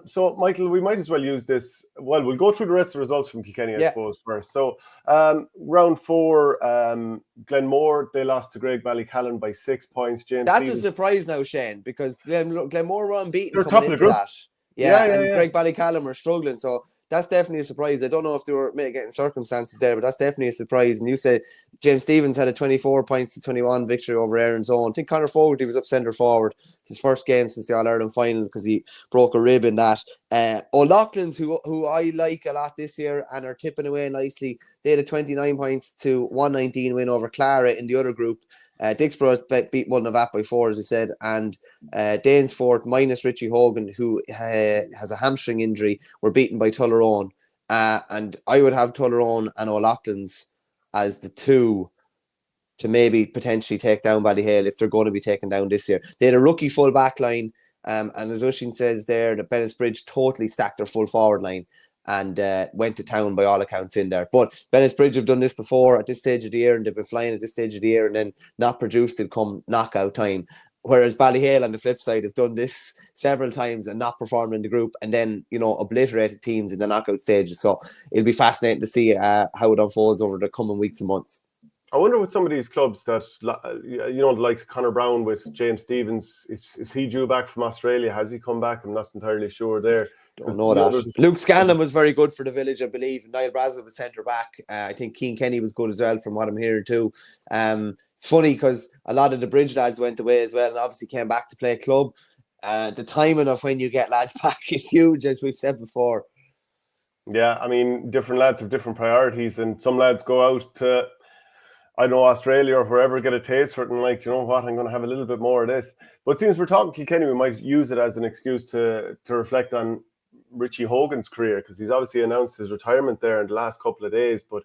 So, Michael, we might as well use this. Well, we'll go through the rest of the results from Kilkenny, I Yeah. suppose, first. So, round four, Glenmore, they lost to Greg Ballycallan by 6 points. James That's Stevens, a surprise now, Shane, because Glenmore were unbeaten they're coming top of the into group. that. Yeah, And yeah. Greg Ballycallan were struggling, so that's definitely a surprise. I don't know if they were getting circumstances there, but that's definitely a surprise. And you said James Stevens had a 24 points to 21 victory over Aaron's Own. I think Conor Fogarty was up centre forward. It's his first game since the All-Ireland final because he broke a rib in that. O'Loughlin's, who I like a lot this year and are tipping away nicely, they had a 29 points to 119 win over Clara in the other group. Dixborough beat Mullinavat by 4, as I said, and Danesfort minus Richie Hogan, who has a hamstring injury, were beaten by Tullaroan. And I would have Tullaroan and O'Loughlin's as the two to maybe potentially take down Ballyhale if they're going to be taken down this year. They had a rookie full back line, and as Ushin says there, that Bennettsbridge totally stacked their full forward line and went to town by all accounts in there. But Bennettsbridge have done this before at this stage of the year, and they've been flying at this stage of the year and then not produced it come knockout time. Whereas Ballyhale on the flip side have done this several times and not performed in the group and then, obliterated teams in the knockout stages. So it'll be fascinating to see how it unfolds over the coming weeks and months. I wonder with some of these clubs that, the likes of Conor Brown with James Stevens, is he due back from Australia? Has he come back? I'm not entirely sure there. Don't know that. Luke Scanlon was very good for the Village, I believe. Niall Brazel was centre back. I think Cian Kenny was good as well, from what I'm hearing too. It's funny because a lot of the Bridge lads went away as well and obviously came back to play club. The timing of when you get lads back is huge, as we've said before. Yeah, I mean, different lads have different priorities, and some lads go out to, I know, Australia or wherever, get a taste for it and like, you know what, I'm going to have a little bit more of this. But since we're talking Kilkenny, we might use it as an excuse to reflect on Richie Hogan's career, because he's obviously announced his retirement there in the last couple of days. But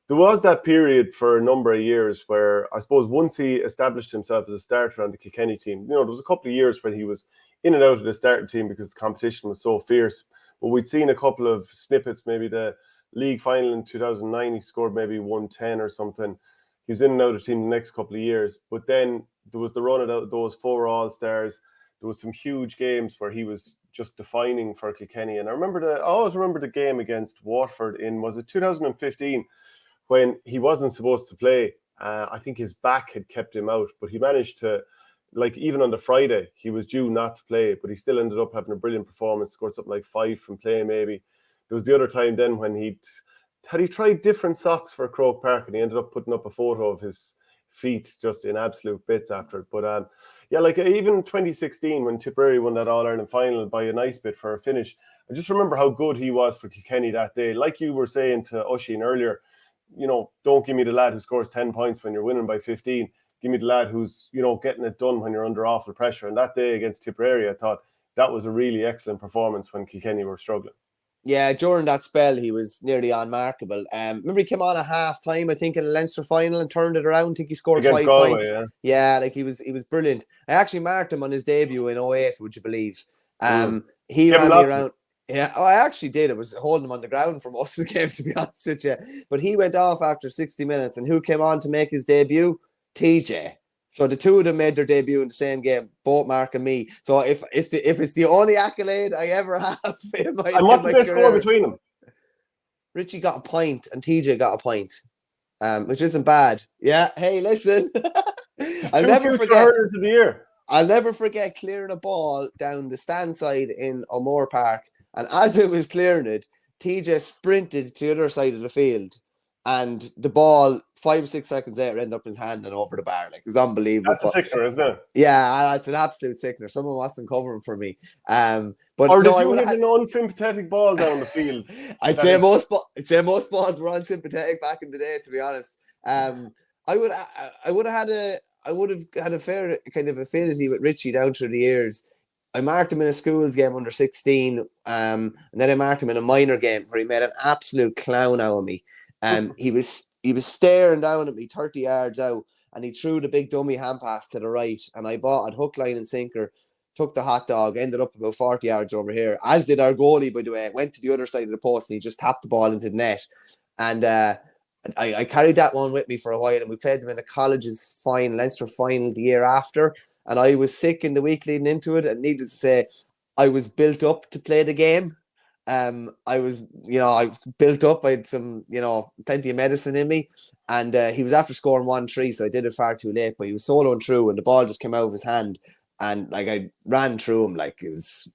there was that period for a number of years where I suppose once he established himself as a starter on the Kilkenny team, there was a couple of years when he was in and out of the starting team because the competition was so fierce. But we'd seen a couple of snippets, maybe the league final in 2009, he scored maybe 110 or something. He was in and out of the team the next couple of years. But then there was the run of those 4 All-Stars. There was some huge games where he was just defining for Kilkenny. And I always remember the game against Waterford in, was it 2015, when he wasn't supposed to play. I think his back had kept him out, but he managed to, like, even on the Friday, he was due not to play, but he still ended up having a brilliant performance, scored something like 5 from play maybe. There was the other time then when he tried different socks for Croke Park, and he ended up putting up a photo of his feet just in absolute bits after it. But like even 2016 when Tipperary won that All-Ireland final by a nice bit for a finish, I just remember how good he was for Kilkenny that day. Like you were saying to Oisín earlier, don't give me the lad who scores 10 points when you're winning by 15. Give me the lad who's, getting it done when you're under awful pressure. And that day against Tipperary, I thought that was a really excellent performance when Kilkenny were struggling. Yeah, during that spell, he was nearly unmarkable. Remember he came on at half time, I think, in the Leinster final and turned it around. I think he scored against 5 Galway, points. Yeah, like he was brilliant. I actually marked him on his debut in 08, would you believe? He ran me around. Yeah, I actually did. I was holding him on the ground for most of the game, to be honest with you. But he went off after 60 minutes, and who came on to make his debut? TJ. So the two of them made their debut in the same game, both Mark and me. So if it's the only accolade I ever have in my and what did they score between them? Richie got a point and TJ got a point, which isn't bad. Yeah. Hey, listen, I'll never forget. Of the year. I'll never forget clearing a ball down the stand side in O'Moore Park, and as it was clearing it, TJ sprinted to the other side of the field. And the ball, 5 or 6 seconds later, ended up in his hand and over the bar. Like, it was unbelievable. That's a sickener, isn't it? Yeah, it's an absolute sickener. Someone wasn't covering for me. But or did you hit an unsympathetic ball down the field? I'd say most balls were unsympathetic back in the day, to be honest. I would have had a fair kind of affinity with Richie down through the years. I marked him in a schools game under 16, and then I marked him in a minor game where he made an absolute clown out of me. He was staring down at me 30 yards out, and he threw the big dummy hand pass to the right, and I bought it hook, line and sinker, took the hot dog, ended up about 40 yards over here, as did our goalie, by the way. Went to the other side of the post and he just tapped the ball into the net. And I carried that one with me for a while, and we played them in the college's final, Leinster final, the year after, and I was sick in the week leading into it, and needless to say, I was built up to play the game. I was built up. I had some, plenty of medicine in me, and he was after scoring 1-3, so I did it far too late. But he was soloing through, and the ball just came out of his hand, and like I ran through him, like it was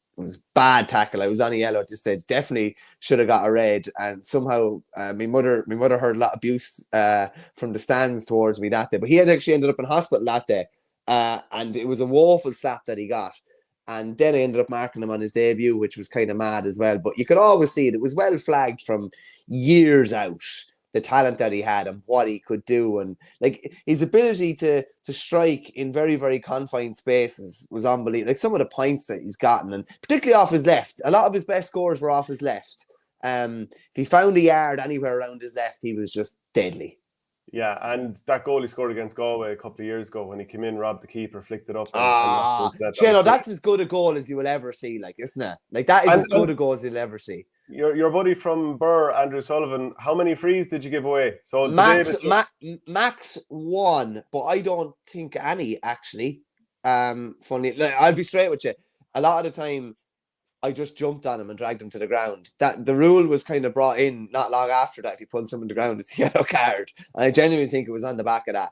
bad tackle. I was on a yellow at this stage. Definitely should have got a red, and somehow my mother heard a lot of abuse from the stands towards me that day. But he had actually ended up in hospital that day, and it was a woeful slap that he got. And then I ended up marking him on his debut, which was kind of mad as well. But you could always see it was well flagged from years out, the talent that he had and what he could do. And like his ability to strike in very, very confined spaces was unbelievable. Like some of the points that he's gotten, and particularly off his left, a lot of his best scores were off his left. If he found a yard anywhere around his left, he was just deadly. Yeah, and that goal he scored against Galway a couple of years ago when he came in, robbed the keeper, flicked it up. That's as good a goal as you will ever see, like, isn't it? Like, that is as good a goal as you'll ever see. Your buddy from Burr, Andrew Sullivan, how many frees did you give away? So Max one, but I don't think any, actually. Funny, like, I'll be straight with you. A lot of the time, I just jumped on him and dragged him to the ground. That the rule was kind of brought in not long after that. If you pull someone to the ground, it's a yellow card. And I genuinely think it was on the back of that.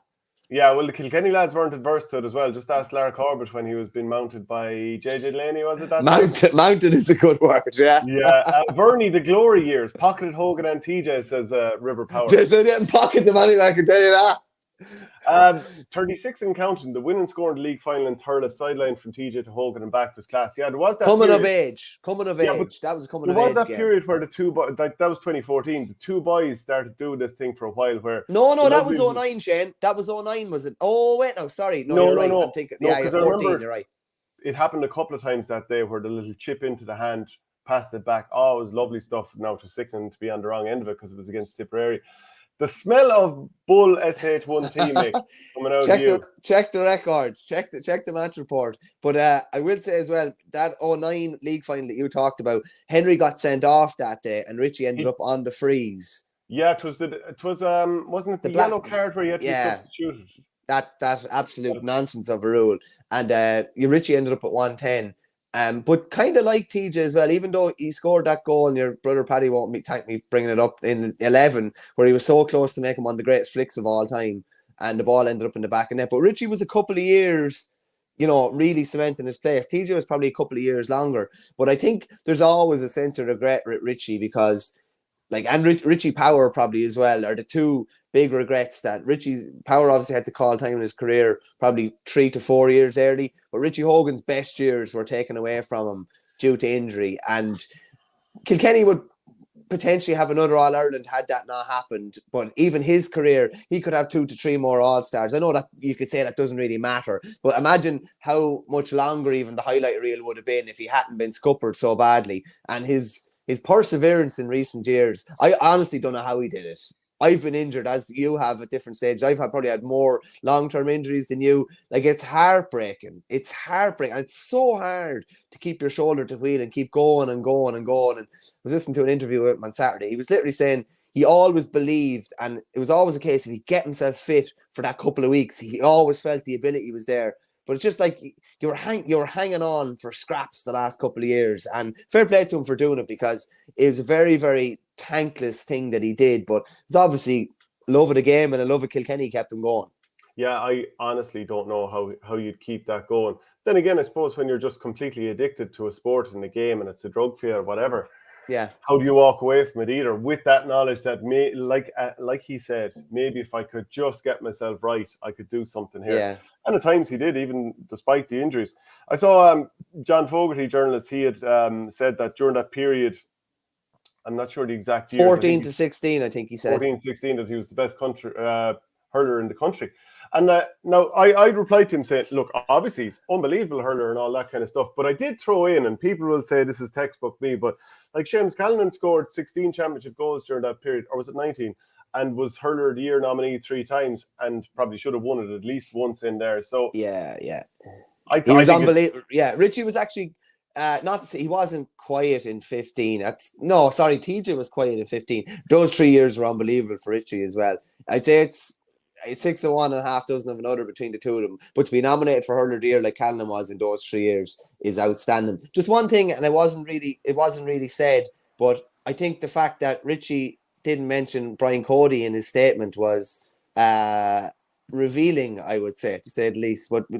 Yeah, well, the Kilkenny lads weren't adverse to it as well. Just ask Lara Corbett when he was being mounted by JJ Delaney, was it that? Mounted is a good word, yeah. Yeah, Verney, the glory years, pocketed Hogan and TJ, says River Power. Just didn't pocket the money, I can tell you that. 36 and counting. The winning score in the league final and third, a sideline from TJ to Hogan and back was class. Yeah, there was that coming of age. That was coming of age. There was that period where the two boys, that was 2014. The two boys started doing this thing for a while. Where no, that was 09, Shane. That was 09, was it? Oh wait, no, sorry, no, you're right. I'm thinking, yeah, you're 14. You're right. It happened a couple of times that day where the little chip into the hand, passed it back. Oh, it was lovely stuff. Now it was sickening to be on the wrong end of it because it was against Tipperary. The smell of Bull SH1 team coming out of you. Check the records. Check the match report. But I will say as well, that 09 league final that you talked about, Henry got sent off that day and Richie ended up on the freeze. Yeah, wasn't it the yellow card where you had to be substituted? That absolute nonsense of a rule. And Richie ended up at 110. But kind of like TJ as well, even though he scored that goal, and your brother Paddy won't thank me bringing it up in 11, where he was so close to making one of the greatest flicks of all time, and the ball ended up in the back of net. But Richie was a couple of years, really cementing his place. TJ was probably a couple of years longer. But I think there's always a sense of regret with Richie because, and Richie Power probably as well, are the two big regrets that Richie's Power obviously had to call time in his career probably 3 to 4 years early, but Richie Hogan's best years were taken away from him due to injury, and Kilkenny would potentially have another All-Ireland had that not happened. But even his career, he could have 2 to 3 more All-Stars. I know that you could say that doesn't really matter, but imagine how much longer even the highlight reel would have been if he hadn't been scuppered so badly. And his perseverance in recent years, I honestly don't know how he did it. I've been injured, as you have at different stages. I've probably had more long-term injuries than you. Like, it's heartbreaking. It's heartbreaking. And it's so hard to keep your shoulder to wheel and keep going and going and going. And I was listening to an interview with him on Saturday. He was literally saying he always believed, and it was always a case if he get himself fit for that couple of weeks, he always felt the ability was there. But it's just like you were hanging on for scraps the last couple of years. And fair play to him for doing it, because it was a very, very thankless thing that he did. But it's obviously love of the game and a love of Kilkenny kept him going. Yeah, I honestly don't know how you'd keep that going. Then again, I suppose when you're just completely addicted to a sport and a game and it's a drug fee or whatever, yeah, how do you walk away from it either with that knowledge that like he said, maybe if I could just get myself right, I could do something here. Yeah. And at times he did, even despite the injuries. I saw John Fogarty, journalist, he had said that during that period, I'm not sure the exact year, 14 to 16, I think he said. 14-16, that he was the best country hurler in the country. And now I replied to him saying, look, obviously he's unbelievable hurler and all that kind of stuff, but I did throw in, and people will say this is textbook me, but like Seamus Callanan scored 16 championship goals during that period, or was it 19, and was hurler of the year nominee 3 times and probably should have won it at least once in there. So yeah. He was unbelievable. Yeah, Richie was actually not to say he wasn't quiet in 15. TJ was quiet in 15. Those 3 years were unbelievable for Richie as well. I'd say it's 6 of one and half dozen of another between the two of them. But to be nominated for hurler of the year like Callan was in those 3 years is outstanding. Just one thing, and it wasn't really said, but I think the fact that Richie didn't mention Brian Cody in his statement was revealing, I would say, to say the least. But